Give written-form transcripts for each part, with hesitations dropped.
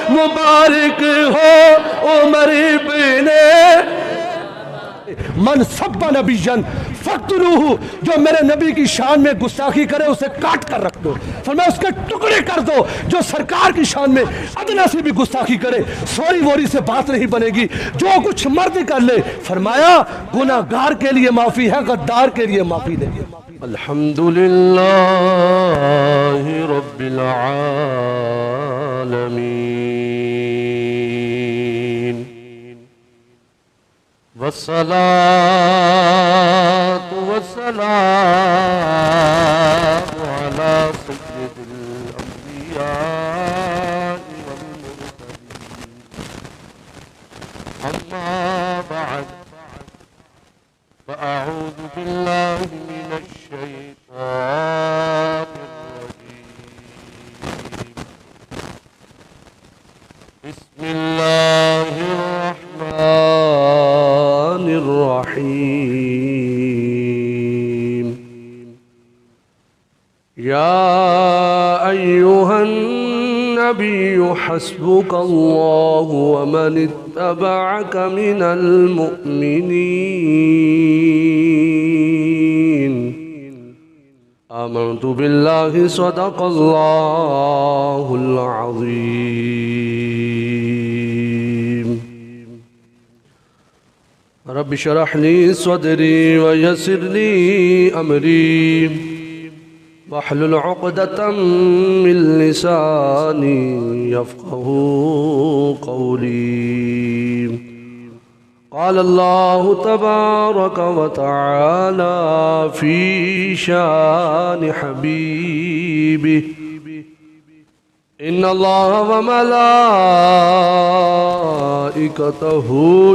مبارک ہو عمر ابن من سب نبیًا فاقتلوہ، جو میرے نبی کی شان میں گستاخی کرے اسے کاٹ کر رکھ دو، فرمایا اس کے ٹکڑے کر دو، جو سرکار کی شان میں ادنا سے بھی گستاخی کرے سوری ووری سے بات نہیں بنے گی، جو کچھ مرد کر لے، فرمایا گناہ گار کے لیے معافی ہے، غدار کے لیے معافی نہیں۔ الحمدللہ رب العالمین، والصلاة والسلام على سيد الأنبياء والمرسلين، أما بعد فأعوذ بالله من الشيطان الرجيم، بسم الله الرحمن الرحيم، يا أيها النبي حسبك الله ومن اتبعك من المؤمنين، آمنت بالله صدق الله العظيم، رب اشرح لي صدري ويسر لي أمري واحلل عقدة من لساني يفقه قولي، قال الله تبارك وتعالى في شان حبيبه، إن الله وملائكته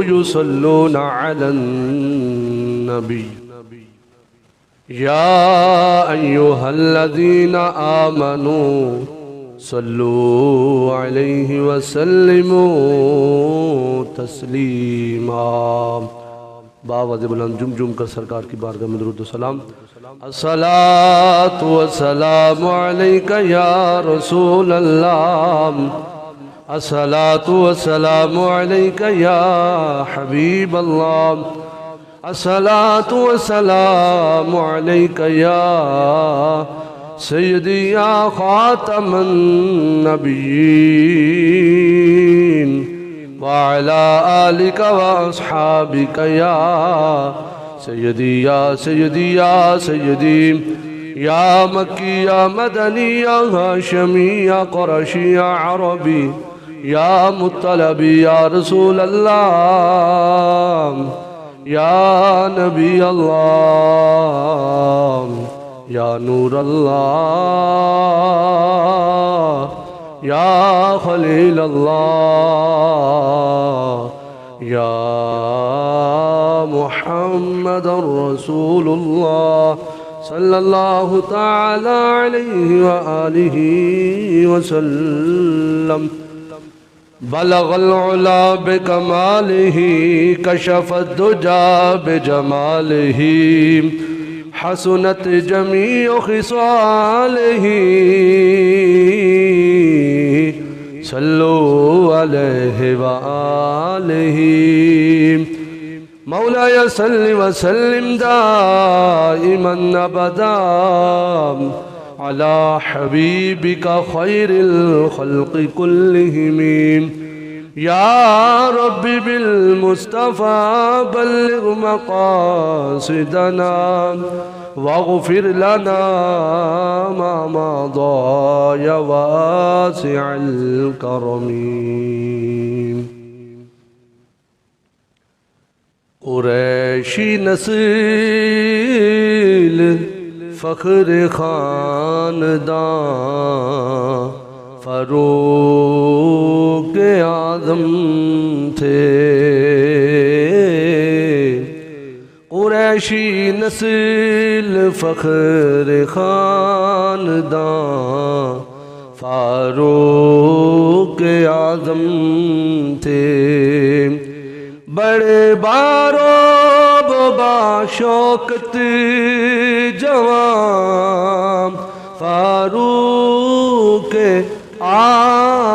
يصلون على النبي، يا أيها الذين آمنوا صلوا عليه وسلموا تسلیما۔ باوجہ بلند جم جم کر سرکار کی بارگاہ میں درود و سلام۔ الصلاة والسلام علیک یا رسول اللہ، الصلاة والسلام علیک یا حبیب اللہ، الصلاة والسلام علیک یا سیدی یا خاتم النبیین، وعلى آلك وأصحابك يا سيدي يا سيدي يا سيدي، يا مكي يا مدني يا هاشمي يا قرشي يا عربي يا مطلبي يا رسول الله، يا نبي الله، يا نور الله، يا خليل الله، يا محمد رسول الله صلى الله تعالى عليه وآله وسلم، بلغ العلا بكماله، كشف الدجى بجماله، حسنت جميع خصاله، صلوا عليه وآله، مولاي صل وسلم دائما أبدا على حبيبك خير الخلق كلهم، يا رب بالمصطفى بلغ مقاصدنا واغفر لنا ما مضى يا واسع الكرم۔ قریشی نسل فخر خاندان فاروق اعظم تھے، قریشی نسل فخر خاندان فاروق اعظم تھے، بڑے باروب باشوکت جوان فاروق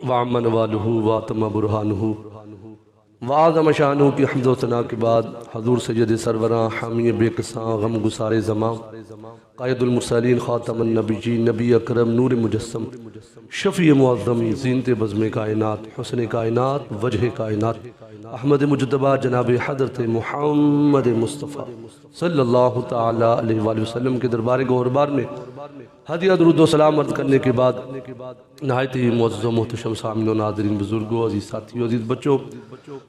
وعمن والہ واتم برہانہ وعظم شانہ کی حمد و ثنا کے بعد حضور سید سروراں حامی بے کساں غم گسار زمان قائد المرسلین خاتم النبیین نبی اکرم نور مجسم شفیع معظم زینت بزم کائنات حسن کائنات وجہ کائنات احمد مجتبہ جناب حضرت محمد مصطفیٰ صلی اللہ تعالی علیہ وآلہ وسلم کے دربار گوہربار میں ہدیہ درود و سلام عرض کرنے کے بعد نہایت ہی معزز و محتشم سامعین و ناظرین بزرگوں عزیز ساتھیوں عزیز بچوں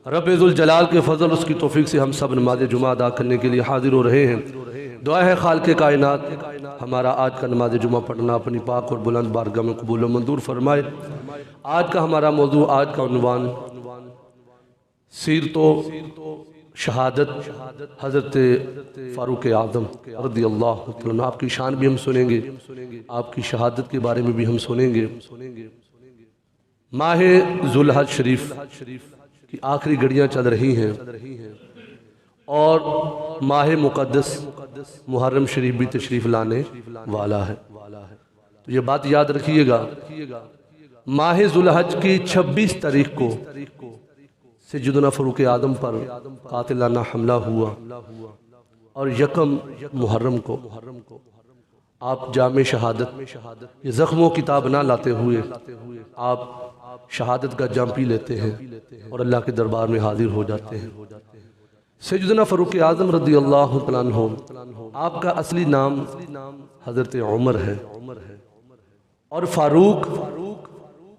رب ذوالجلال کے فضل اس کی توفیق سے ہم سب نماز جمعہ ادا کرنے کے لیے حاضر ہو رہے ہیں دعا ہے خالق کائنات ہمارا آج کا نماز جمعہ پڑھنا اپنی پاک اور بلند بارگاہ میں قبول و منظور فرمائے آج کا ہمارا موضوع آج کا عنوان سیرت و شہادت حضرت فاروق اعظم رضی اللہ عنہ آپ کی شان بھی ہم سنیں گے آپ کی شہادت کے بارے میں بھی ہم سنیں گے ماہ ذوالحج شریف کی آخری گھڑیاں چل رہی ہیں اور ماہ مقدس محرم شریف بھی تشریف لانے والا ہے تو یہ بات یاد رکھیے گا ماہ ذوالحج کی 26 تاریخ کو سیدنا فاروق اعظم پر قاتلانہ حملہ ہوا اور یکم محرم کو آپ جام شہادت یہ زخم و کتاب نہ لاتے ہوئے آپ شہادت کا جام پی لیتے ہیں اور اللہ کے دربار میں حاضر ہو جاتے ہیں سیدنا فاروق اعظم رضی اللہ عنہ آپ کا اصلی نام حضرت عمر ہے اور فاروق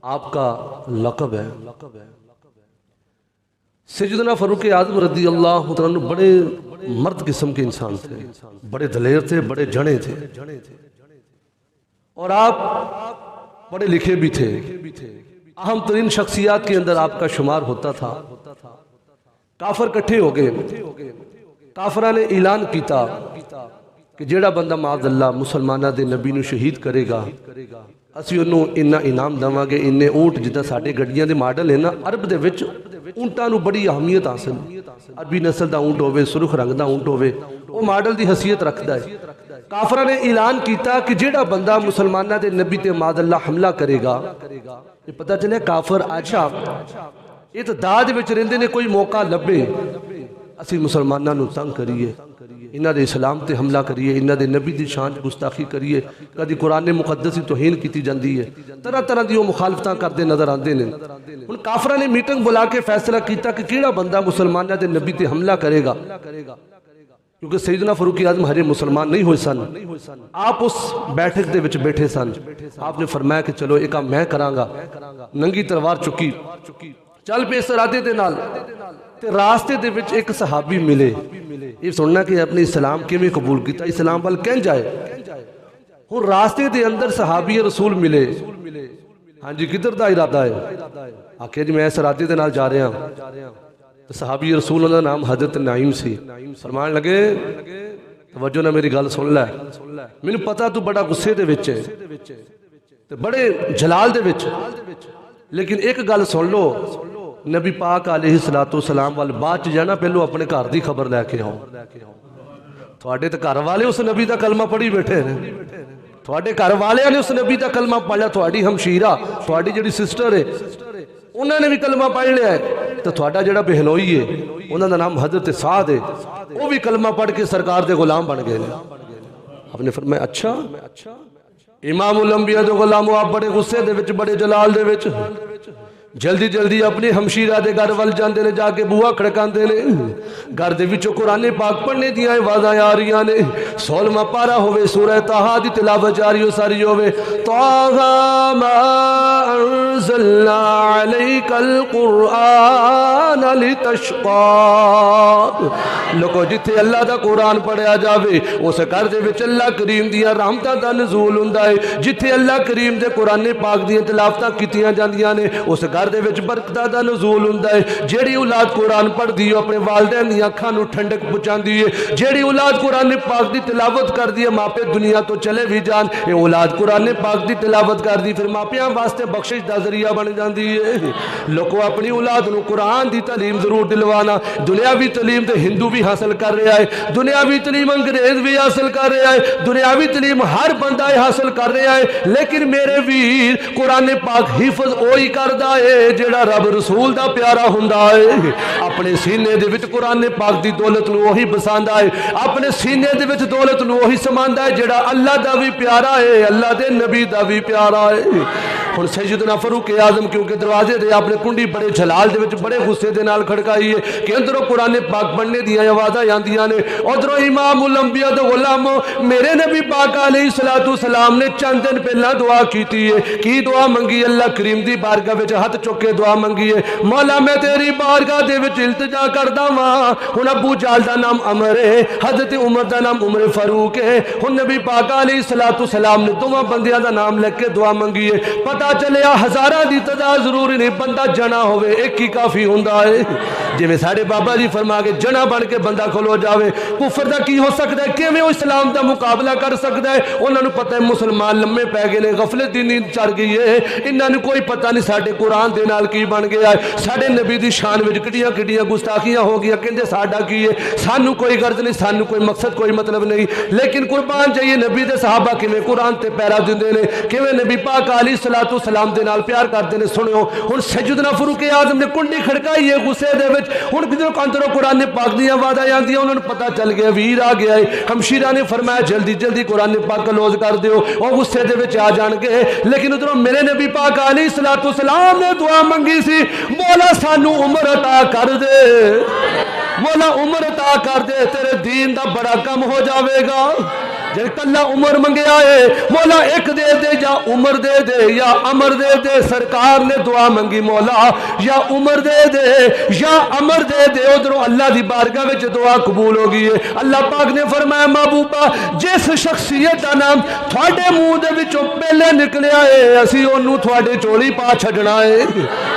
آپ کا لقب ہے سیدنا فاروق اعظم رضی اللہ عنہ بڑے مرد قسم کے انسان تھے بڑے دلیر تھے بڑے جھڑے تھے اور آپ بڑے لکھے بھی تھے اہم ترین شخصیات کے اندر آپ کا شمار ہوتا تھا کافر کٹھے ہو گئے کافرہ نے اعلان کیتا کہ جیڑا بندہ معاذ اللہ مسلمانہ دے نبی نو شہید کرے گا اسی انہوں انہا انعام داں گے انہیں اونٹ جدہ ساڑھے گھڑیاں دے ماڈل ہیں نا عرب دے وچ اونٹاں نو بڑی اہمیت حاصل عربی نسل دا اونٹ ہوئے سرخ رنگ دا اونٹ ہوئے وہ ماڈل دی حیثیت رکھدا ہے کافرہ نے اعلان کیتا کہ جیڑا بندہ مسلمانہ دے نبی تے معاذ اللہ حملہ کرے گا یہ پتہ چلے کافر آجا اتداد وچ رہندے نے کوئی موقع لبے اسی مسلمانہ نو تنگ کریے انہاں دے اسلام تے حملہ کریے انہاں دے نبی دی شان گستاخی کریے کدی قرآن مقدس کی توہین کیتی جاندی ہے طرح طرح دیو مخالفتاں کردے نظر آندے نے ان کافرہ نے میٹنگ بلا کے فیصلہ کیتا کہ کیڑا بندہ مسلمانہ دے نبی تے حملہ کرے گا کیونکہ سیدنا فاروق اعظم ہرے مسلمان نہیں ہوئے سن آپ اس بیٹھک دے وچ بیٹھے سن آپ نے فرمایا کہ چلو ایک میں کراں گا ننگی تلوار چکی چل پہ اس ارادے دے نال تے راستے دے وچ ایک صحابی ملے یہ سننا کہ اپنے اسلام کے میں قبول کیتا اسلام وال کہیں جائے اور راستے دے اندر صحابی رسول ملے ہاں جی کدھر دا ارادہ ہے آکھے جی میں اس ارادے دے نال جا رہا ہوں صحابی رسول اللہ نام حضرت نعیم سی فرمان لگے توجہ نہ میری گل سن لے میں نے پتا تو بڑا غصے دے وچ ہے بڑے جلال دے وچ لیکن ایک گل سن لو نبی پاک علیہ السلام وال بعد جانا پہلو اپنے گھر دی خبر لے کے آؤ تھوڑے تے گھر والے اس نبی دا کلمہ پڑھی بیٹھے ہیں تھوڑے گھر والے نے اس نبی دا کلمہ پڑھا تھوڑی ہمشیرہ تھوڑی جڑی سسٹر ہے انہوں نے بھی کلمہ پڑھ لیا ہے تو تھوڑا جڑا بہنوئی ہے انہوں دا نام حضرت سعد ہے وہ بھی کلمہ پڑھ کے سرکار دے غلام بن گئے آپ نے فرمایا اچھا امام الانبیاء دے غلاموں آپ بڑے غصے دے وچ بڑے جلال دے وچ جلدی جلدی اپنے ہمشیرہ دے گھر وال جاندے نے جا کے بوا کھڑکاندے نے گھر دے وچوں قرآن پاک پڑھنے دیاں آوازاں آ رہیاں نے 16واں پارہ ہوئے سورہ طٰہٰ دی تلاوت جاری ہو ساری ہوئے طٰہٰ ما انزلنا علیک القرآن لتشقى لوگو جتھے اللہ دا قرآن پڑھیا جاوے اس گھر دے وچ اللہ کریم دیاں رحمتاں دا نزول ہوندا ہے جتھے اللہ کریم دے قرآن پاک دیاں تلاوتاں کیتیاں جاندیاں نے اس گھر دے وچ برکتاں دا نزول ہوندا ہے جیڑی اولاد قرآن پڑھ دی اپنے والدین دی اکھاں نو ٹھنڈک پہنچاندی ہے جیڑی اولاد قرآن پاک دی تلاوت کر دی ماں پہ دنیا تو چلے بھی جان اے اولاد قرآن پاک دی تلاوت کر دی پھر ماں پیاں واسطے بخشش دا ذریعہ بن جاندی ہے لوگو اپنی اولاد نو قرآن دی تعلیم ضرور دلوانا دنیاوی تعلیم تے ہندو بھی حاصل کر رہا ہے دنیاوی تعلیم انگریز بھی حاصل کر رہا ہے دنیاوی تعلیم ہر بندہ حاصل کر رہا ہے لیکن میرے ویر قرآن پاک حفظ اوہی کردا ہے جڑا رب رسول دا پیارا ہوندا ہے اپنے سینے دے وچ قرآن پاک دی دولت نو وہی بساندا ہے اپنے سینے دے وچ دولت نو وہی سماندا ہے جڑا اللہ دا بھی پیارا ہے اللہ دے نبی دا بھی پیارا ہے ہن سیدنا فاروق اعظم کیونکہ دروازے دے اپنے کنڈی بڑے جلال دے وچ بڑے غصے دے نال کھڑکائی ہے کہ اندروں قرآن پاک پڑھنے دیاں آوازاں آندیاں نے ادھروں امام الانبیاء دے غلام میرے نبی پاک علیہ الصلوۃ والسلام نے چند دن پہلا دعا کیتی ہے کی دعا منگی اللہ کریم دی بارگاہ وچ ہاتھ چک کے دعا منگی ہے مولا میں تیری بارگاہ دے وچ التجا کردا واں ہن ابو جہل دا نام عمر ہے حضرت عمر دا نام عمر فاروق ہے ہن نبی پاک علیہ الصلوۃ والسلام نے دوواں بندیاں دا نام لکھ کے دعا منگی ہے پتہ چلیا ہزاراں دی تعداد ضروری نہیں بندہ جنا ہوے ایک ہی کافی ہوندا ہے جویں ساڈے بابا جی فرما کے جنا بن کے بندہ کھلو جاوے کفر دا کی ہو سکدا ہے کیویں وہ اسلام دا مقابلہ کر سکدا ہے انہاں نوں پتہ ہے مسلمان لمے پے گئے نے غفلت دی نیند چڑھ گئی ہے انہاں نوں کوئی پتہ نہیں ساڈے قرآن دے نال کی بن گیا ہے ساڈے نبی دی شان وچ کڈیاں کڈیاں گستاخیاں ہو گیا کہندے ساڈا کی ہے سانوں کوئی غرض نہیں سانوں کوئی مقصد کوئی مطلب نہیں لیکن قربان جائیے نبی دے صحابہ کیویں قرآن تے پیرا دیندے نے کیویں نبی پاک علیہ الصلوۃ والسلام دے نال پیار کردے نے سنو ہن سیدنا فاروق اعظم نے کنڈی کھڑکائی ہے غصے دے وچ ہن کدھر اندروں قرآن پاک دی آوازاں آندیاں انہاں نوں پتہ چل گیا ویر آ گیا ہے ہمشیرہ نے فرمایا جلدی جلدی قرآن پاک کلوز کر دیو او غصے دے وچ آ جان گے لیکن ادھروں میرے نبی پاک علیہ الصلوۃ والسلام نے دعا منگی سی مولا سانو عمر عطا کر دے مولا عمر عطا کر دے تیرے دین دا بڑا کم ہو جاوے گا جب کلا عمر منگیا ہے مولا ایک دے دے یا عمر دے دے یا عمر دے دے سرکار نے دعا منگی مولا یا عمر دے دے یا عمر دے دے ادھروں اللہ دی بارگاہ وچ دعا قبول ہو گئی ہے اللہ پاک نے فرمایا محبوبہ جس شخصیت دا نام تھوڑے منہ دے وچوں پہلے نکلیا ہے اسی اونوں تھوڑے چولی پا چھڈنا ہے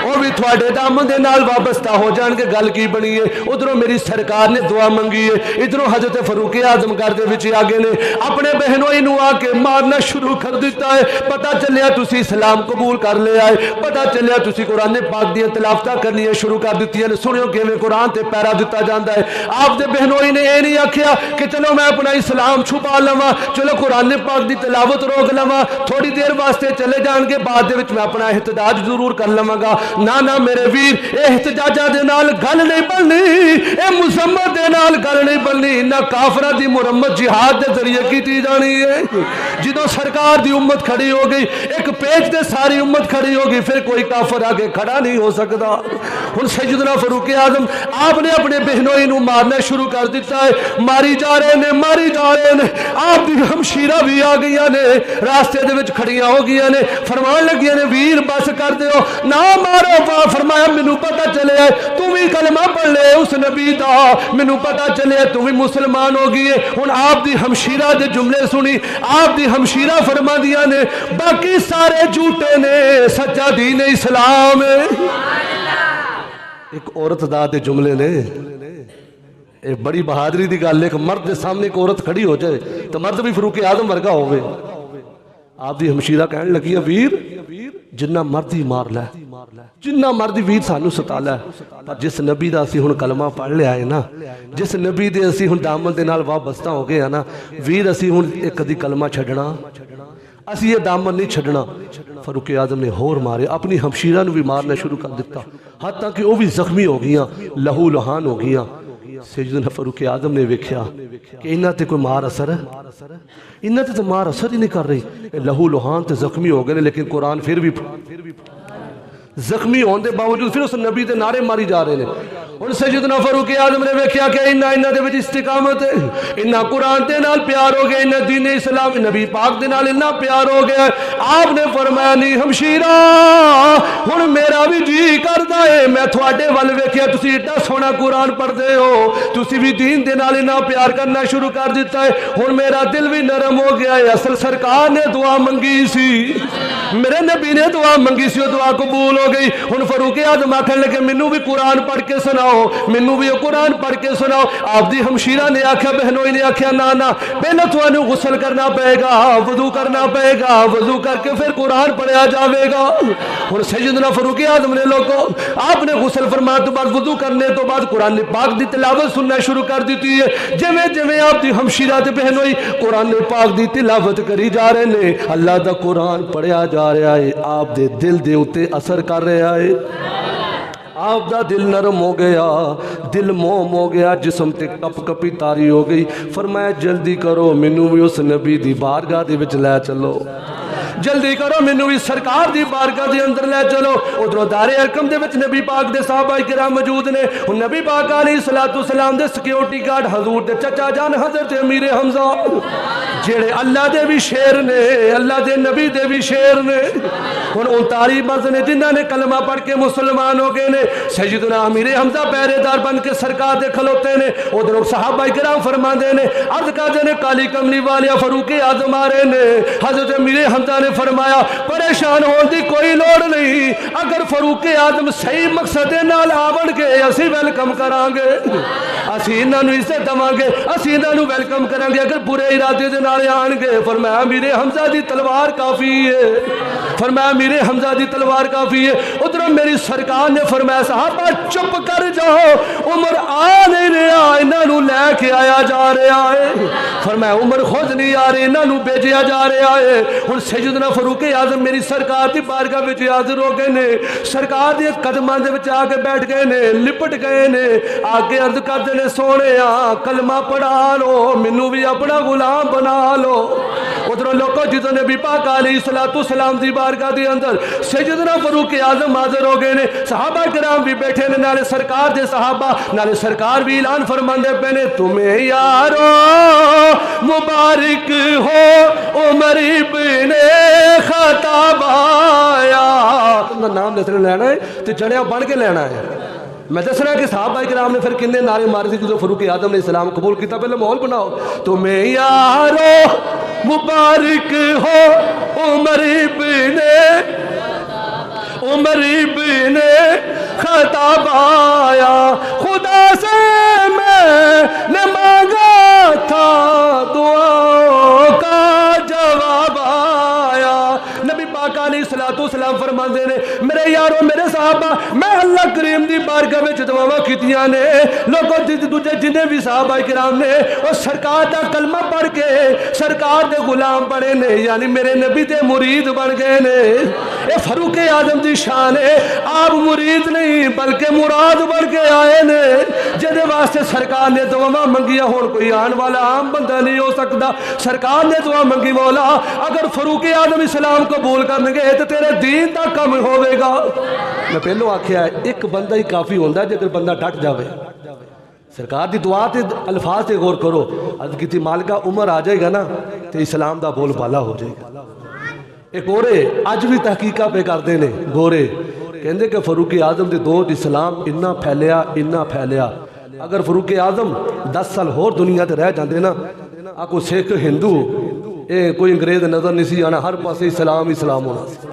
او بھی تھوڑے دامن دے نال وابستہ ہو جان کے گل کی بنی ہے ادھروں میری سرکار نے دعا منگی ہے ادھروں حضرت فاروق اعظم گھر دے وچ آگے نے اپنے بہنوئی نو آ کے مارنا شروع کر دیتا ہے پتہ چلیا تسی اسلام قبول کر لے آئے پتہ چلیا تسی قرآن پاک دی تلاوتاں کرنی شروع کر دیتی ہیں سنیو کیویں قرآن تے پیرا دیتا جاندا ہے آپ دے بہنوئی نے اے نہیں آکھیا کہ چلو میں اپنا اسلام چھپا لواں چلو قرآن پاک دی تلاوت روک لواں تھوڑی دیر واسطے چلے جان کے بعد دے وچ میں اپنا احتجاج ضرور کر لواں گا نا میرے ویر اے احتجاجاں دے نال گل نہیں بننی اے مذمت دے نال گل نہیں بننی نہ کافراں دی مرمت جہاد دے ذریعے کیتی جانی ہے جدوں سرکار دی امت کھڑی ہو گئی ایک پیج تے ساری امت کھڑی ہو گئی پھر کوئی کافر آگے کھڑا نہیں ہو سکتا ہن سیدنا فاروق اعظم آپ نے اپنے بہنوئی نو مارنا شروع کر دیتا ہے ماری جا رہے نے آپ دی ہمشیرہ بھی آ گئی نے راستے دے وچ کھڑیاں ہو گئی نے فرمان لگی نے ویر بس کر دیو نہ مارو فرمایا مینوں پتہ چلے تو بھی کلمہ پڑھ لے اس نبی دا مینوں پتہ چلے تو بھی مسلمان ہو گئی ہن آپ دی ہمشیرہ دے جملے سنی آپ دی ہمشیرہ فرما دیا نے باقی سارے جھوٹے نے سچا دین اسلام ایک عورت دا دے جملے نے اے بڑی بہادری دی گل ہے کہ مرد دے سامنے ایک عورت کھڑی ہو جائے تو مرد بھی فاروق اعظم ورگا ہوئے آپ دی ہمشیرہ کہنے لگی ہے ویر جنہ مردی مار لے جنہ مردی ویر سانو ستا لے پر جس نبی دا اسی ہن کلمہ پڑھ لے آئے نا جس نبی دے اسی ہن دامن دے نال وابستہ ہو گئے نا ویر اسی ہن ایک کدی کلمہ چھڈنا اسی یہ دامن نہیں چھڈنا فاروق اعظم نے ہور مارے اپنی ہمشیرہ نو بھی مارنا شروع کر دیتا حتیٰ کہ وہ بھی زخمی ہو گیاں لہو لہان ہو گیاں سیدنا فاروق اعظم نے ویکھیا کہ انہاں تے کوئی مار اثر ہے انہاں تے تو مار اثر ہی نہیں کر رہی لہو لہان تے زخمی ہو گئے لیکن قرآن پھر بھی زخمی ہونے دے باوجود پھر اس نبی دے نعرے ماری جا رہے ہیں ان سیدنا فاروق اعظم نے ویکھیا کہ انہاں دے وچ استقامت ہے انہاں قرآن دے نال پیار ہو گیا انہاں دین اسلام نبی پاک دے نال انہاں پیار ہو گیا آپ نے فرمایا نہیں ہمشیرہ ہن میرا بھی جی کردا ہے میں تھوڑے ول ویکھیا تسی ایڈا سونا قرآن پڑھدے ہو تسی بھی دین دے نال انہاں پیار کرنا شروع کر دیتا ہے ہن میرا دل بھی نرم ہو گیا ہے اصل سرکار نے دعا منگی سی میرے نبی نے دعا منگی سی دعا قبول ہو گئی ہن فاروق اعظم آکھن لگے مینوں بھی قرآن پڑھ کے سناؤ مینوں بھی قرآن پڑھ کے سناؤ آپ دی ہمشیرہ نے آکھیا بہنوئی نے آکھیا نا پہلے تانوں غسل کرنا پے گا وضو کرنا پے گا وضو کر کے پھر قرآن پڑھیا جاوے گا ہن سیدنا فاروق اعظم نے لوگوں آپ نے غسل فرمایا تو بعد وضو کرنے تو بعد قرآن پاک دی تلاوت سننا شروع کر دیتی ہے جویں آپ دی ہمشیرہ تے بہنوئی قرآن پاک دی تلاوت کری جا رہے نے اللہ دا قرآن پڑھیا جا رہا ہے آپ دے دل دے اوتے اثر کر رہا ہے. آپ دا دل نرم ہو گیا, دل موم ہو گیا, جسم تے کپ کپی تاری ہو گئی. فرمایا جلدی کرو مینوں بھی اس نبی دی بارگاہ دے وچ لے چلو, جلدی کرو مینوں بھی سرکار دی بارگاہ دے اندر لے چلو. ادھروں دار ارقم دے وچ نبی پاک دے صحابہ کرام موجود نے. نبی پاک علیہ الصلوۃ والسلام دے سیکیورٹی گارڈ حضور دے چچا جان حضرت امیر حمزہ جڑے اللہ دے بھی شیر نے, اللہ دے نبی دے بھی شیر نے. ہن 39 مرد نے جنہاں نے کلمہ پڑھ کے مسلمان ہو گئے نے. سیدنا امیر حمزہ پہرے دار بن کے سرکار دے کھلوتے نے. ادھر صحابہ کرام فرماندے نے عرض کردے نے کالی کملی والیا فاروق اعظم آ رہے نے. حضرت امیر حمزہ نے فرمایا پریشان ہون دی کوئی لوڑ نہیں, اگر فاروق اعظم صحیح مقصد دے نال آون گے اسی ویلکم کران گے, اسی انہاں نوں عزت دواں گے, اسی انہاں نوں ویلکم کران گے. اگر برے ارادے دے نال آن گے فرمایا امیر حمزہ دی تلوار کافی ہے, فرمایا امیر حمزہ دی تلوار کافی ہے. ادھر میری سرکار نے فرمایا صحابہ چپ کر جاؤ, عمر آ نہیں رہا انہاں نوں لے کے آیا جا رہا ہے. فرمایا عمر خود نہیں آ رہے انہاں نوں بھیجیا جا رہا ہے. ہن سیدنا فاروق اعظم میری سرکار دی بارگاہ وچ حاضر ہو گئے نے. سرکار دے قدماں دے وچ آ کے بیٹھ گئے نے, لپٹ گئے نے. آگے عرض کردے نے سونےا کلمہ پڑھا لو, مینوں بھی اپنا غلام بنا لو. ادھر لوگوں جدوں نبی پاک علیہ الصلوۃ والسلام دی بارگاہ دے اندر سیدنا فاروق اعظم حاضر ہو گئے نے. صحابہ کرام بھی بیٹھے نے, نالے سرکار دے صحابہ, نالے سرکار بھی اعلان فرماندے پے نے تمہیں یارو مبارک ہو عمر ابن خطاب آیا. نام دسنا لینا ہے تو جڑیا بن کے لینا ہے. میں دسنا کہ صحابہ کرام نے پھر کنے نعرے مارے تھے جو فاروق اعظم نے اسلام قبول کیتا. پہلے ماحول بناؤ تمہیں یارو مبارک ہو عمر ابن خطاب آیا. خدا سے میں نے مانگا تھا دعاؤں کا جواب آیا. نبی پاک علیہ الصلوۃ والسلام فرماندے نے میرے یارو میرے صحابہ میں اللہ کریم دی بارگاہ وچ دعاواں کیتیاں نے. لوگوں دوجے جنے بھی صحابہ کرام نے او سرکار دا کلمہ پڑھ کے سرکار دے غلام بنے نے, یعنی میرے نبی دے مرید بن گئے نے. اے فاروق اعظم دی شان ہے, آپ مرید نہیں بلکہ مراد بن کے آئے نے. جدے واسطے سرکار نے دعاواں منگیاں, ہون کوئی آن والا عام بندہ نہیں ہو سکتا. سرکار نے دعا منگی مولا اگر فاروق اعظم اسلام قبول کرن گے تو تیرے دین دا کم ہوے گا. میں پہلو آکھیا ہے ایک بندہ ہی کافی ہوندا ہے جے بندہ ڈٹ جاوے. سرکار دی دعا تے الفاظ تے غور کرو. عرض کیتی مالکہ عمر آ جائے گا نا تے اسلام دا بول بالا ہو جائے گا. ایک گورے اج بھی تحقیقہ پہ کردے نے گورے کہندے کہ فاروق اعظم دے دور اسلام اتنا پھیلیا. اگر فاروق اعظم 10 سال ہور دنیا تے رہ جاندے نا آ کوئی سکھ ہندو اے کوئی انگریز نظر نہیں سی آنا, ہر پاسے اسلام ہونا سی.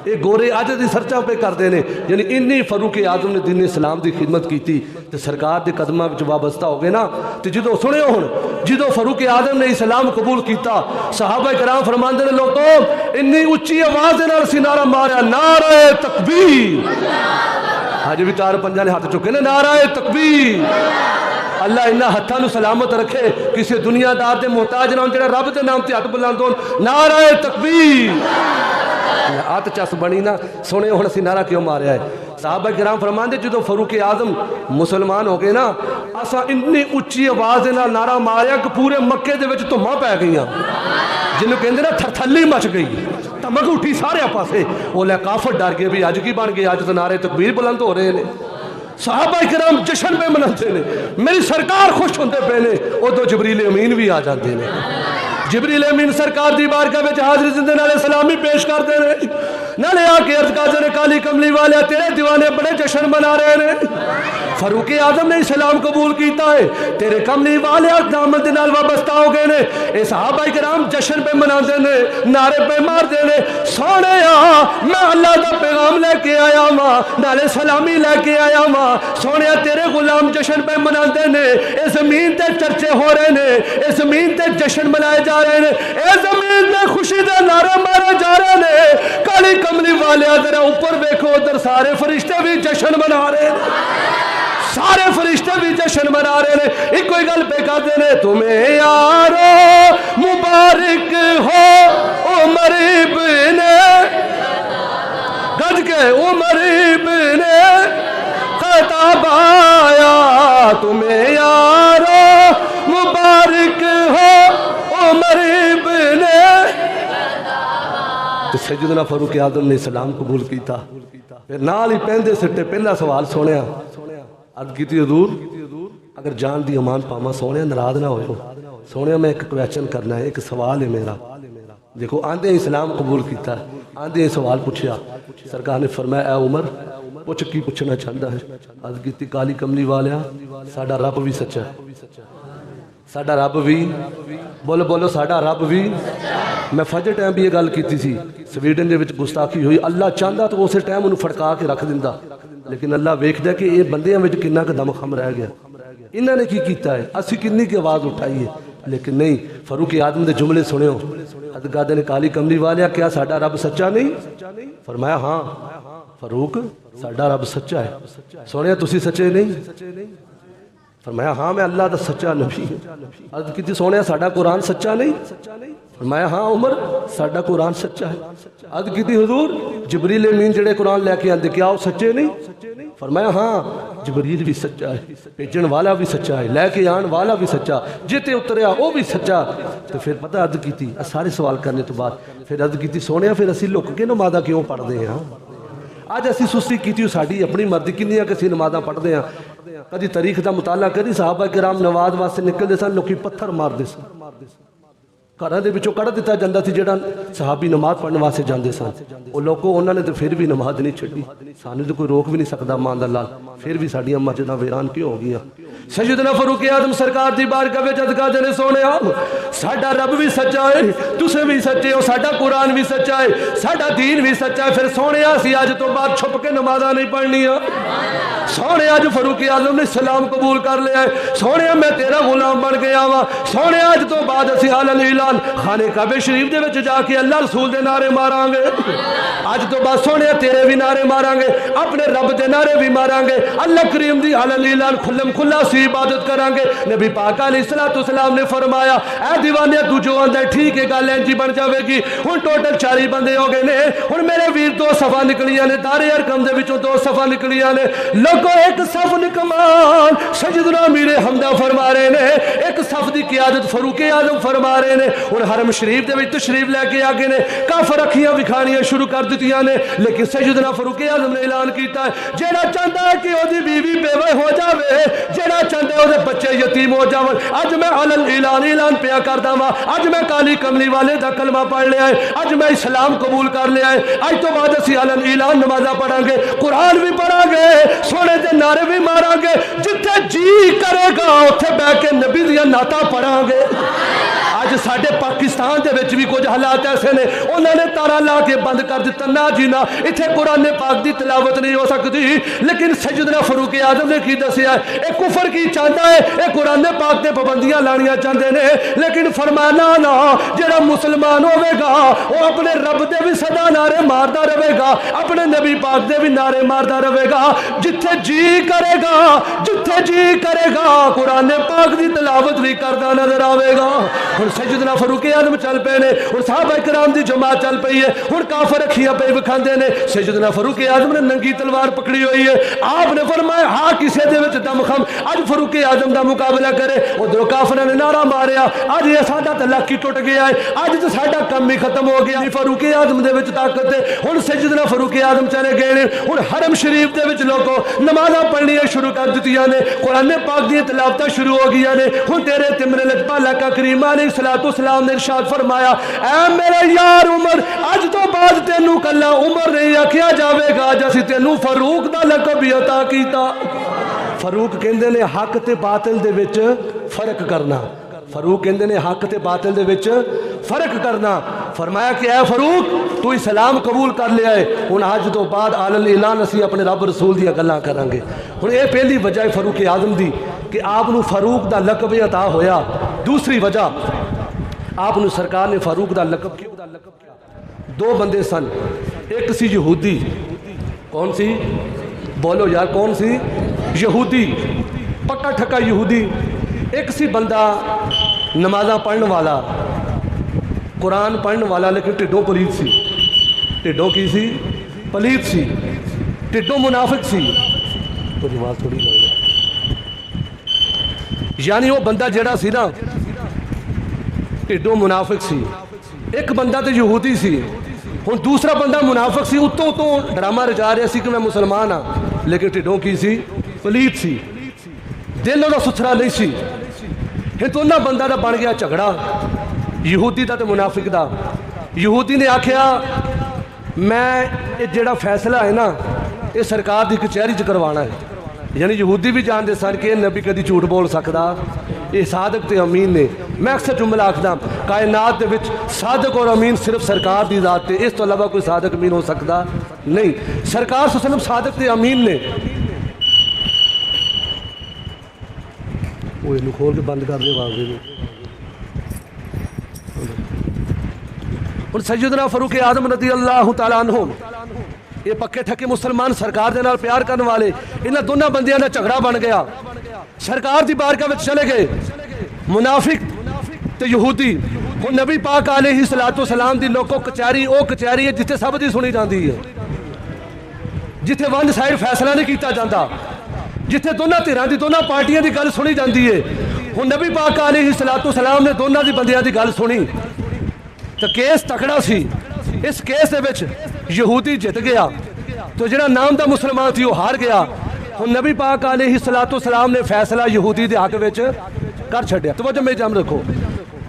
یہ گورے اج دی سرچا پہ کردے نے, یعنی انی فاروق اعظم نے دین اسلام دی خدمت کیتی تے سرکار دے قدماں وچ وابستہ ہو گئے نا. تے جدوں سنیو ہن جدوں فاروق اعظم نے اسلام قبول کیتا صحابہ کرام فرماندے نے لوگوں انی اچھی آواز نال سی نعرہ ماریا نعرہ تکبیر. اج بھی 4-5 نے ہاتھ چکے نے نعرہ تکبیر. اللہ انہاں ہتھاں نوں سلامت رکھے, کسی دنیا دار دے محتاج نہ ہون, جڑا رب دے نام تے ہاتھ بلند ہون. نعرہ تکبیر. آت چس بنی نا سونے ہن اسی نعرہ کیوں ماریا ہے. صحابہ کرام فرماندے جدوں فاروق اعظم مسلمان ہو گئے نا اساں اتنی اچھی آواز نال نعرہ ماریا کہ پورے مکے دے وچ دھماں پی گئیاں, جنوں کہندے نا تھرتھلی مچ گئی, تمک اٹھی سارے پاسے. وہ لے کافر ڈر گئے بھی اج کی بن گئے, اج تو نعرے تکبیر بلند ہو رہے نے. صحابہ کرام جشن پہ مناتے نے, میری سرکار خوش ہوندے پے نے. ادو جبریل امین بھی آ جاندے نے. جبریل امین سرکار دی بارگاہ وچ حاضر زندے نالے سلامی پیش کرتے نے, نالے آ کے عرض کردے نے کالی کملی والے تیرے دیوانے بڑے جشن منا رہے نے. فاروق اعظم نے اسلام قبول کیتا ہے, تیرے کملی والے دامن دے نال وابستہ ہو گئے نے. اے صحابہ کرام جشن پہ مناندے نے, نعرے پہ ماردے نے سونےا میں اللہ دا پیغام لے کے آیا ہاں, نالے سلامی لے کے آیا ہاں. سونےا تیرے غلام جشن پہ مناندے نے, اے زمین تے چرچے ہو رہے نے, اے زمین تے جشن منائے جا رہے نے, اے زمین تے خوشی دے نعرے مارے جا رہے نے. کالی کملی والے ذرا اوپر دیکھو, ادھر سارے فرشتے بھی جشن منا رہے ہیں, سارے فرشتے بھی جشن منا رہے ہیں. ایک کوئی گل پہ کہتے ہیں تمہیں یارو مبارک ہو عمر ابن. گج کے عمر ابن خطاب آیا تمہیں یارو مبارک ہو عمر ابن تو سیدنا فاروق اعظم نے اسلام قبول کیتا پھر نال ہی پہندے سٹے پہلا سوال سونیا عرض کیتی حضور اگر جان دی امان پاما سونیا ناراض نہ ہوئے سونیا میں ایک کویسچن کرنا ہے ایک سوال ہے میرا دیکھو آندے اسلام قبول کیتا آندے سوال پوچھیا سرکار نے فرمایا اے عمر پوچھ کی پوچھنا چاہتا ہے عرض کیتی کالی کملی والیا ساڈا رب بھی سچا ہے ساڈا رب بھی بولو بولو ساڈا رب بھی میں فجر ٹائم بھی یہ گل کیتی سی سویڈن دے وچ گستاخی ہوئی اللہ چاہتا تو اسے ٹائم انہوں پھڑکا کے رکھ دیندا لیکن اللہ ویکھدا کہ یہ بندیاں وچ کنا کہ دم خم رہ گیا انہاں نے کی کیتا ہے اسی کنی کی آواز اٹھائی ہے لیکن نہیں فاروق اعظم دے جملے سنیو حضرت نے کالی کملی والیا کیا ساڈا رب سچا نہیں فرمایا ہاں فاروق ساڈا رب سچا ہے سونیا تسی سچے نہیں فرمایا ہاں میں اللہ دا سچا نبی عرض کیتی سونیا ساڈا قرآن سچا نہیں فرمایا ہاں عمر ساڈا قرآن سچا ہے عرض کیتی حضور جبریل امین جڑے قرآن لے کے آندے کیا وہ سچے نہیں فرمایا ہاں جبریل بھی سچا ہے بھیجن والا بھی سچا ہے لے کے آن والا بھی سچا جتے اتریا وہ بھی سچا تو پھر پتہ عرض کیتی سارے سوال کرنے تو بعد پھر عرض کیتی سونیا پھر اسی لک کے نمازاں کیوں پڑھتے ہیں آج اسی سستی کیتی ساڈی اپنی مرضی کنیاں کسی نمازاں پڑھتے ہیں کدی تاریخ دا مطالعہ کری صحابہ کرام نماز واسطے نکلدے سن لوکی پتھر ماردے سن گھراں دے وچوں کڈ دتا جاندا سی جڑا صحابی نماز پڑھنے واسطے جاندے سن وہ لوکو انہاں نے تے پھر بھی نماز نہیں چھڈی سانوں تے کوئی روک بھی نہیں سکدا مان دا لال پھر بھی ساڈیاں مسجداں ویران کیوں ہو گئیاں سیدنا فاروق اعظم سرکار دی بارگاہ وچ عرض کردے نے سونیا ساڈا رب بھی سچا ہے تسے بھی سچے ہو ساڈا قرآن بھی سچا ہے ساڈا دین بھی سچا ہے پھر سونیا اسی اج تو بعد چھپ کے نمازاں نہیں پڑھنیاں سونے اج فاروق اعظم نے اسلام قبول کر لیا ہے سونے میں تیرا غلام بن گیا وا سونے اج تو بعد اسی اعلان اعلان خانے کعبے شریف دے وچ جا کے اللہ رسول دے نعرے ماراں گے اج تو بعد سونے تیرے بھی نعرے ماراں گے اپنے رب دے نعرے بھی ماراں گے اللہ کریم دی اعلان اعلان کھلم کھلا سی عبادت کریں گے نبی پاک علیہ السلام نے فرمایا اے دیوانے تو جو اندر ٹھیک ہے گل اینجی بن جاوے گی ہن ٹوٹل 40 بندے ہو گئے نے ہن میرے ویر دو صفاں نکلیاں نے دارے ارقم دے وچوں دو صفاں نکلیاں نے لوگوں ایک صف نکمان سیدنا امیر حمزہ فرما رہے نے ایک صف دی قیادت فاروق اعظم فرما رہے نے ہن حرم شریف دے وچ تشریف لے کے آگے نے کافر اکھیاں وکھانیاں شروع کر دتیاں نے لیکن سیدنا فاروق اعظم نے اعلان کیتا ہے جیڑا چاہندا ہے کہ اودی بیوی بیوہ ہو جاوے جیڑا چاہندا ہے اودے بچے یتیم ہو جاون اج میں اعلان پیا کردا وا اج میں کالی کملی والے دا کلمہ پڑھ لیا ہے اج میں اسلام قبول کر لیا ہے اج تو بعد اسی اعلان نمازاں پڑھاں گے قرآن بھی پڑھاں گے سونے دے نعرے بھی ماراں گے جتھے جی کرے گا اوتھے بیٹھ کے نبی دیاں نعتاں پڑھاں گے آج ساڈے پاکستان دے وچ بھی کچھ حالات ایسے نے انہوں نے تارا لا کے بند کر دیتا نہ جینا اتھے قرآن پاک دی تلاوت نہیں ہو سکتی لیکن سیدنا فاروق اعظم نے کی دسیا ہے اے کفر کی چاہتا ہے اے قرآن پاک تے پابندیاں لانیاں چاہتے نے لیکن فرمایا نا جڑا مسلمان ہوے گا وہ اپنے رب دے بھی صدا نعرے ماردا رہے گا اپنے نبی پاک دے بھی نعرے ماردا رہے گا جتھے جی کرے گا قرآن پاک دی تلاوت بھی کردا نظر آوے گا ہن سیدنا فاروق اعظم چل پے نے ہن صحابہ کرام دی جماعت چل پئی ہے ہن کافر اکھیاں پہ وکھاندے نے سیدنا فاروق اعظم نے ننگی تلوار پکڑی ہوئی ہے آپ نے فرمایا ہاں کسے دے وچ دم خم اج فاروق اعظم دا مقابلہ کرے ادھر کافراں نے نعرہ ماریا اج یہ ساڈا تے لک ہی ٹوٹ گیا ہے اج تے ساڈا کم ہی ختم ہو گیا فاروق اعظم دے وچ طاقت ہے ہن سیدنا فاروق اعظم چلے گئے نے ہن حرم شریف دے وچ لوگوں نمازاں پڑھنیاں شروع کر دتیاں نے قرآن پاک دی تلاوتاں شروع ہو گئیاں نے ہن تیرے تمرے لجپالا کا کریم علیہ السلام نے ارشاد فرمایا اے میرے یار عمر اج تو بعد تینوں کلا عمر نہیں آکھیا جاوے گا جسی تینوں فاروق دا لقب بھی عطا کیتا فاروق کہندے نے حق تے باطل دے وچ فرق کرنا فاروق کہندے نے حق تے باطل دے وچ فرق کرنا فرمایا کہ اے فاروق تو اسلام قبول کر لیا ہے ہن اج تو بعد اعلان اعلان اسی اپنے رب رسول دی گلاں کراں گے ہن اے پہلی وجہ ہے فاروق اعظم دی کہ آپ نو فاروق دا لقب عطا ہویا دوسری وجہ آپ نے سرکار نے فاروق دا لقب کیا دو بندے سن ایک سی یہودی کون سی بولو یار کون سی یہودی پکا ٹھکا یہودی ایک سی بندہ نمازاں پڑھن والا قرآن پڑھن والا لیکن ٹھڈوں پلید سی ٹھڈوں کی سی پلیت سی ٹڈوں منافق سی تو آواز تھوڑی لگ یعنی وہ بندہ جڑا سی نا ٹڈوں منافق سی ایک بندہ تو یہودی سی ہوں دوسرا بندہ منافق سی اتوں تو ڈرامہ رچا رہا سی کہ میں مسلمان ہاں لیکن ٹھڈوں کی سی پلیت سی دل وہ ستھرا نہیں سی ہن دونوں بندہ دا بن گیا جھگڑا یہودی دا تے منافق دا یہودی نے آکھیا میں یہ جڑا فیصلہ ہے نا یہ سرکار دی کچہری چ کروانا ہے یعنی یہودی بھی جانتے سن کہ نبی کدی جھوٹ بول سکتا یہ صادق تے امین نے میں اکثر جملہ آکھدا کائنات دے وچ صادق اور امین صرف سرکار دی ذات تے اس تو علاوہ کوئی صادق امین ہو سکتا نہیں سرکار صلی اللہ علیہ وسلم صادق تے امین نے وہ انہوں کھول کے بند کر دے واضح اور سیدنا فاروق اعظم رضی اللہ تعالیٰ عنہ یہ پکے ٹھکے مسلمان سرکار دے نال پیار کرنے والے انہاں دونوں بندیاں دا جھگڑا بن گیا سرکار دی بارگاہ وچ چلے گئے منافق تے یہودی ہن نبی پاک علیہ الصلوۃ والسلام دی لوکو کچہری او کچہری ہے جتھے سب دی سنی جاندی ہے جتھے ون سائڈ فیصلہ نہیں کیتا جاندا جتھے دونوں دھراں دی دونوں پارٹیاں دی گل سنی جاندی ہے ہن نبی پاک علیہ الصلوۃ والسلام نے دونوں دی بندیاں دی گل سنی تو کیس تکڑا سی اس کیس دے وچ یہودی جت گیا تو جڑا نام دا مسلمان تھی وہ ہار گیا ہن نبی پاک علیہ الصلوۃ والسلام نے فیصلہ یہودی دے حق وچ کر چھڈیا توجہ میں جام رکھو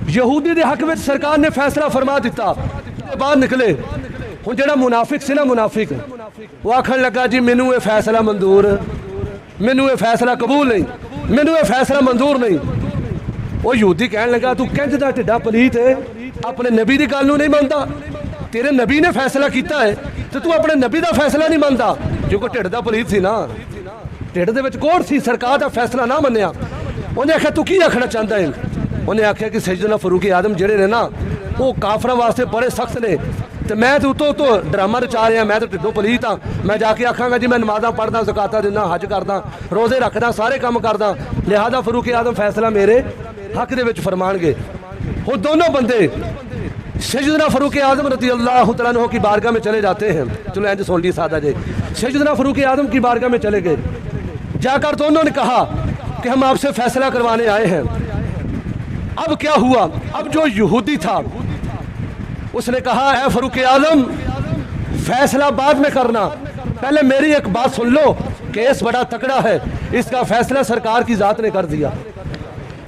یہودی دے حق وچ سرکار نے فیصلہ فرما دیتا باہر نکلے ہن جڑا منافق سی نا منافق وہ آکھن لگا جی مینوں یہ فیصلہ منظور مینوں یہ فیصلہ قبول نہیں مینوں یہ فیصلہ منظور نہیں وہ یہودی کہن لگا تو کنج دا ٹھڈا پلیت ہے اپنے نبی دی گل نوں نہیں منتا تیرے نبی نے فیصلہ کیتا ہے تو اپنے نبی دا فیصلہ نہیں منتا جو کوئی ٹھڈ دا پلیت سی نا ٹھڈ دے وچ کوڑ سی سرکار دا فیصلہ نہ منیا انہیں آکھیا تو کی آکھنا چاہندا ہے انہیں آکھیا کہ سیدنا فاروق اعظم جڑے نے نا وہ کافراں واسطے بڑے سخت نے تو میں تو ڈرامہ رچا رہا میں تو ٹھڈوں پلیت ہاں میں جا کے آکھاں گا جی میں نمازاں پڑھدا زکاتاں دینا حج کردا روزے رکھدا سارے کام کردا لہذا فاروق اعظم فیصلہ میرے حق دے وچ فرمان گے وہ دونوں بندے سیدنا فاروق اعظم رضی اللہ تعالیٰ عنہ کی بارگاہ میں چلے جاتے ہیں چلو اینج سن لی سادہ جی سیدنا فاروق اعظم کی بارگاہ میں چلے گئے جا کر دونوں نے کہا کہ ہم آپ سے فیصلہ کروانے آئے ہیں اب کیا ہوا اب جو یہودی تھا اس نے کہا اے فاروق اعظم فیصلہ بعد میں کرنا پہلے میری ایک بات سن لو کیس بڑا تکڑا ہے اس کا فیصلہ سرکار کی ذات نے کر دیا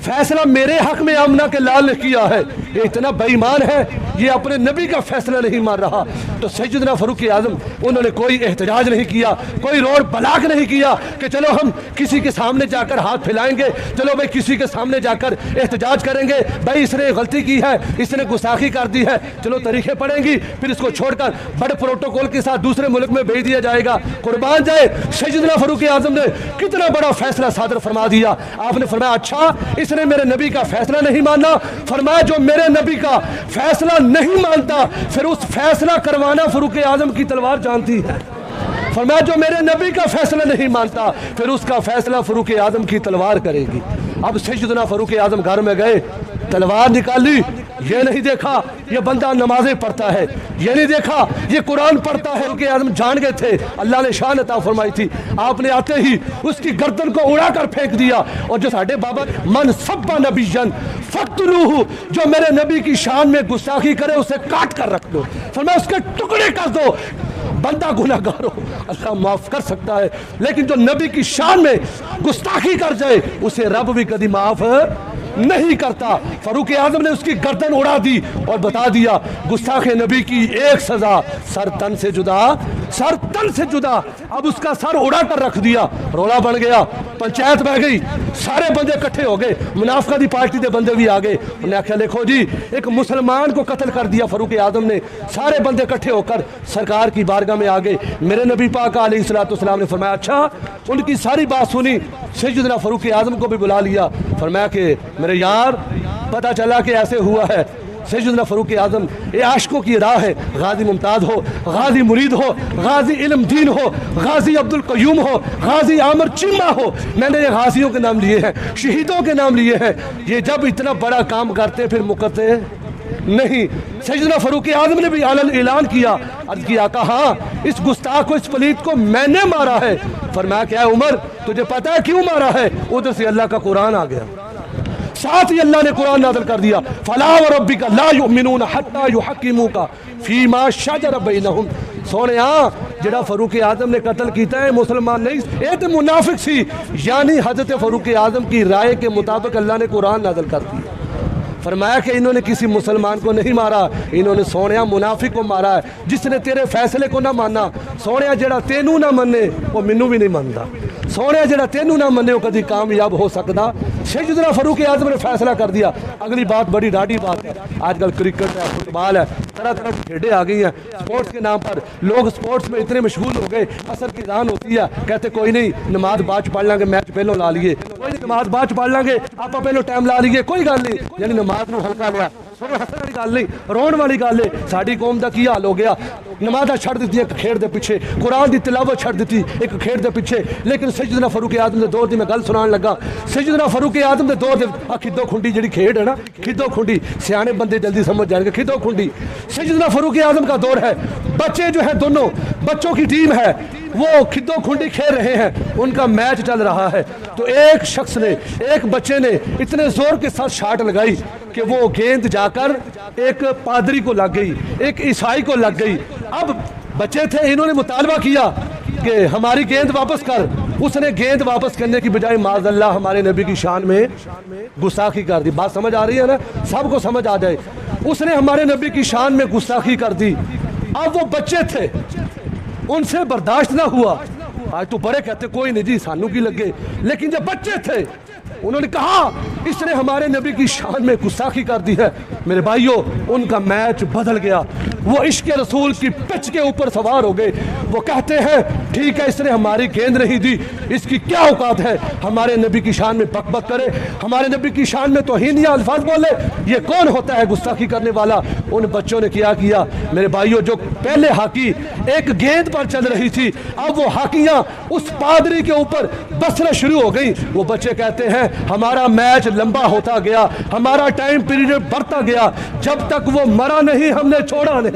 فیصلہ میرے حق میں آمنہ کے لال نے کیا ہے یہ اتنا بے ایمان ہے یہ اپنے نبی کا فیصلہ نہیں مان رہا تو سیدنا فاروق اعظم انہوں نے کوئی احتجاج نہیں کیا کوئی روڈ بلاک نہیں کیا کہ چلو ہم کسی کے سامنے جا کر ہاتھ پھیلائیں گے چلو بھائی کسی کے سامنے جا کر احتجاج کریں گے بھائی اس نے غلطی کی ہے اس نے گستاخی کر دی ہے چلو طریقے پڑیں گی پھر اس کو چھوڑ کر بڑے پروٹوکول کے ساتھ دوسرے ملک میں بھیج دیا جائے گا قربان جائے سیدنا فاروق اعظم نے کتنا بڑا فیصلہ صادر فرما دیا آپ نے فرمایا اچھا اس نے میرے نبی کا فیصلہ نہیں ماننا فرمایا جو میرے نبی کا فیصلہ نہیں مانتا پھر اس فیصلہ کروانا فاروق اعظم کی تلوار جانتی ہے فرمایا جو میرے نبی کا فیصلہ نہیں مانتا پھر اس کا فیصلہ فاروق اعظم کی تلوار کرے گی اب سیدنا فاروق اعظم گھر میں گئے تلوار نکالی یہ نہیں دیکھا یہ بندہ نمازیں پڑھتا ہے یہ نہیں دیکھا یہ قرآن پڑھتا ہے فاروق اعظم جان گئے تھے اللہ نے شان عطا فرمائی تھی آپ نے آتے ہی اس کی گردن کو اڑا کر پھینک دیا اور جو ساڈے بابا من سب نبی فقتلوہ جو میرے نبی کی شان میں گستاخی کرے اسے کاٹ کر رکھ دو فرمایا اس کے ٹکڑے کر دو بندہ گناہ گار ہو اللہ معاف کر سکتا ہے لیکن جو نبی کی شان میں گستاخی کر جائے اسے رب بھی کبھی معاف نہیں کرتا فاروق اعظم نے اس کی گردن اڑا دی اور بتا دیا گستاخ نبی کی ایک سزا سر تن سے جدا اب اس کا سر اڑا کر رکھ دیا رولا بن گیا پنچایت بہ گئی سارے بندے اکٹھے ہو گئے منافقہ دی پارٹی دے بندے بھی آگئے انہوں نے آخیا دیکھو جی ایک مسلمان کو قتل کر دیا فاروق اعظم نے سارے بندے اکٹھے ہو کر سرکار کی بارگاہ میں آگئے میرے نبی پاک علیہ الصلوۃ والسلام نے فرمایا اچھا ان کی ساری بات سنی سیدنا فاروق اعظم کو بھی بلا لیا فرمایا کہ میرے یار پتہ چلا کہ ایسے ہوا ہے سیدنا فاروق اعظم یہ عاشقوں کی راہ ہے غازی ممتاز ہو غازی مرید ہو غازی علم دین ہو غازی عبد القیوم ہو غازی عامر چیمہ ہو میں نے یہ غازیوں کے نام لیے ہیں شہیدوں کے نام لیے ہیں یہ جب اتنا بڑا کام کرتے پھر مکرتے نہیں, سیدنا فاروق اعظم نے بھی علن اعلان کیا, عرض کیا آقا ہاں اس گستاخ کو, اس پلید کو میں نے مارا ہے. فرمایا کیا ہے عمر تجھے پتا ہے کیوں مارا ہے؟ ادھر سے اللہ کا قرآن آ گیا, ساتھ ہی اللہ نے قرآن نازل کر دیا, فَلَا وَرَبِّكَ لَا يُؤْمِنُونَ حَتَّى يُحَكِّمُوكَ فِي مَا شَجَرَ بَيْنَهُمْ. سونے جڑا فاروق اعظم نے قتل کیتا ہے مسلمان نہیں, یہ تو منافق سی. یعنی حضرت فاروق اعظم کی رائے کے مطابق اللہ نے قرآن نازل کر دیا. فرمایا کہ انہوں نے کسی مسلمان کو نہیں مارا, انہوں نے سونیا منافق کو مارا ہے جس نے تیرے فیصلے کو نہ مانا. سونیا جڑا تینوں نہ منے وہ منو بھی نہیں مانتا, سونیا جڑا تینوں نہ منے وہ کدی کامیاب ہو سکتا. سیدنا فاروق اعظم نے فیصلہ کر دیا. اگلی بات بڑی ڈاڈی بات ہے, آج کل کرکٹ ہے, فٹ بال ہے, طرح طرح کی کھیلیں آ گئی ہیں سپورٹس کے نام پر. لوگ سپورٹس میں اتنے مشغول ہو گئے, عصر کی اذان ہوتی ہے کہتے کوئی نہیں نماز بعد پڑھ لیں گے, میچ پہلو لا لیے, کوئی نہیں نماز بعد پڑھ لیں گے, آپ پہلو ٹائم لا لیے, کوئی گل نہیں. یعنی نماز نو ہلکا لیا, ہسن والی گل نہیں, رون والی گل ہے. ساری قوم دا کی حال ہو گیا, نمازاں چھڑ دیتی ایک کھیڈ دے پیچھے, قرآن دی تلاوت چھڑ دیتی ایک کھیڈ دے پیچھے. لیکن سیدنا فاروق اعظم دے دور دی میں گل سنان لگا, سیدنا فاروق اعظم دے دور دے کھدو کھنڈی جڑی کھیڈ ہے نا, کھدو کھنڈی, سیانے بندے جلدی سمجھ جائیں گے, کھدو کھنڈی سیدنا فاروق اعظم کا دور ہے. بچے جو ہیں دونوں بچوں کی ٹیم ہے, وہ کھدو کھنڈی کھیل رہے ہیں, ان کا میچ چل رہا ہے. تو ایک شخص نے, ایک بچے نے اتنے زور کے ساتھ شاٹ لگائی کہ وہ گیند جا کر ایک پادری کو لگ گئی, ایک عیسائی کو لگ گئی. اب بچے تھے, انہوں نے مطالبہ کیا کہ ہماری گیند واپس کر. اس نے گیند واپس کرنے کی بجائے معاذ اللہ ہمارے نبی کی شان میں گستاخی کر دی. بات سمجھ آ رہی ہے نا, سب کو سمجھ آ جائے. اس نے ہمارے نبی کی شان میں گستاخی کر دی. اب وہ بچے تھے, ان سے برداشت نہ ہوا. آج تو بڑے کہتے کوئی نہیں جی سانو کی لگے, لیکن جب بچے تھے انہوں نے کہا اس نے ہمارے نبی کی شان میں گستاخی کر دی ہے. میرے بھائیوں ان کا میچ بدل گیا, وہ عشق رسول کی پچ کے اوپر سوار ہو گئے. وہ کہتے ہیں ٹھیک ہے اس نے ہماری گیند نہیں دی, اس کی کیا اوقات ہے ہمارے نبی کی شان میں بک بک کرے, ہمارے نبی کی شان میں توہینیہ الفاظ بولے, یہ کون ہوتا ہے گستاخی کرنے والا. ان بچوں نے کیا میرے بھائیوں, جو پہلے ہاکی ایک گیند پر چل رہی تھی اب وہ ہاکیاں اس پادری کے اوپر بسنا شروع ہو گئی. وہ بچے کہتے ہیں ہمارا میچ لمبا ہوتا گیا, ہمارا ٹائم پیریڈ بڑھتا گیا, جب تک وہ مرا نہیں ہم نے چھوڑا نہیں.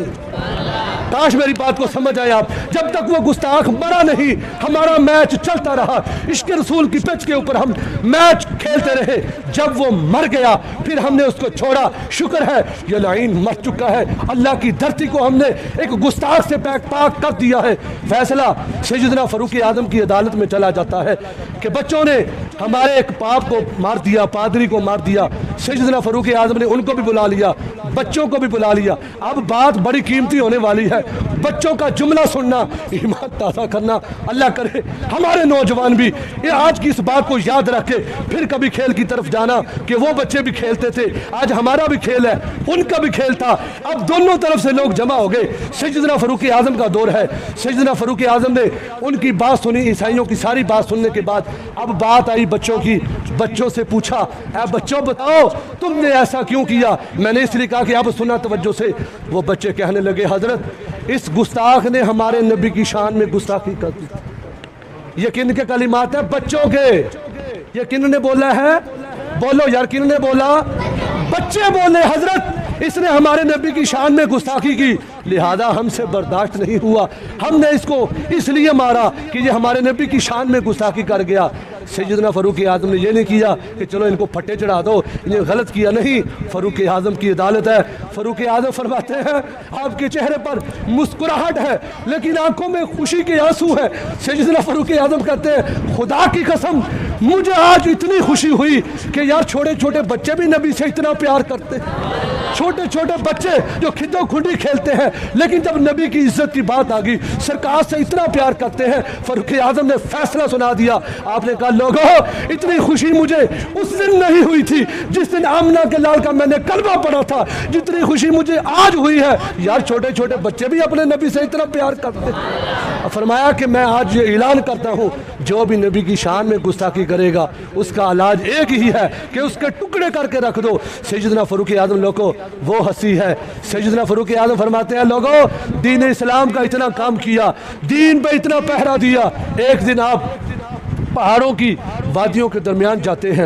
کاش میری بات کو سمجھ آئے آپ, جب تک وہ گستاخ مرا نہیں ہمارا میچ چلتا رہا. عشق رسول کی پچ کے اوپر ہم میچ کھیلتے رہے. جب وہ مر گیا پھر ہم نے اس کو چھوڑا. شکر ہے یہ لعین مر چکا ہے, اللہ کی دھرتی کو ہم نے ایک گستاخ سے پاک کر دیا ہے. فیصلہ سیدنا فاروق اعظم کی عدالت میں چلا جاتا ہے کہ بچوں نے ہمارے ایک پاپ کو مار دیا, پادری کو مار دیا. سیدنا فاروق اعظم نے ان کو بھی بلا لیا, بچوں کو بھی بلا لیا. اب بات بڑی قیمتی ہونے والی ہے, بچوں کا جملہ سننا, ایمان تازہ کرنا. اللہ کرے ہمارے نوجوان بھی یہ آج کی اس بات کو یاد رکھے, پھر کبھی کھیل کی طرف جانا کہ وہ بچے بھی کھیلتے تھے, آج ہمارا بھی کھیل ہے, ان کا بھی کھیل تھا. اب دونوں طرف سے لوگ جمع ہو گئے. سیدنا فاروق اعظم کا دور ہے. سیدنا فاروق اعظم نے ان کی بات سنی, عیسائیوں کی ساری بات سننے کے بعد اب بات آئی بچوں کی. بچوں سے پوچھا اے بچوں بتاؤ تم نے ایسا کیوں کیا؟ میں نے اس لیے کہا کہ اب سنا توجہ سے. وہ بچے کہنے لگے حضرت اس گستاخ نے ہمارے نبی کی شان میں گستاخی کر دی. یہ کن کے کلمات ہیں؟ بچوں کے. یہ کن نے بولا ہے؟ بولو یار کن نے بولا؟ بچے بولے حضرت اس نے ہمارے نبی کی شان میں گستاخی کی, لہذا ہم سے برداشت نہیں ہوا, ہم نے اس کو اس لیے مارا کہ یہ ہمارے نبی کی شان میں گستاخی کر گیا. سیدنا فاروق اعظم نے یہ نہیں کیا کہ چلو ان کو پھٹے چڑھا دو, انہیں غلط کیا. نہیں, فاروق اعظم کی عدالت ہے. فاروق اعظم فرماتے ہیں آپ کے چہرے پر مسکراہٹ ہے لیکن آنکھوں میں خوشی کے آنسو ہے. سیدنا فاروق اعظم کہتے ہیں خدا کی قسم مجھے آج اتنی خوشی ہوئی کہ یار چھوٹے چھوٹے بچے بھی نبی سے اتنا پیار کرتے, چھوٹے چھوٹے بچے جو کھدو کھنڈی کھیلتے ہیں لیکن جب نبی کی عزت کی بات آ گئی سرکار سے اتنا پیار کرتے ہیں. فاروق اعظم نے فیصلہ سنا دیا. آپ نے کہا لوگوں اتنی خوشی مجھے اس دن نہیں ہوئی تھی جس دن آمنہ کے لال کا میں نے کلمہ پڑھا تھا, جتنی خوشی مجھے آج ہوئی ہے. یار چھوٹے چھوٹے بچے بھی اپنے نبی سے اتنا پیار کرتے ہیں. فرمایا کہ میں آج یہ اعلان کرتا ہوں جو بھی نبی کی شان میں گستاخی کرے گا اس کا علاج ایک ہی ہے کہ اس کے ٹکڑے کر کے رکھ دو. سیدنا فاروق اعظم لوگوں وہ ہنسی ہے. سیدنا فاروق اعظم فرماتے ہیں لوگوں دین اسلام کا اتنا کام کیا, دین پہ اتنا پہرا دیا, ایک دن آپ پہاڑوں کی وادیوں کے درمیان جاتے ہیں,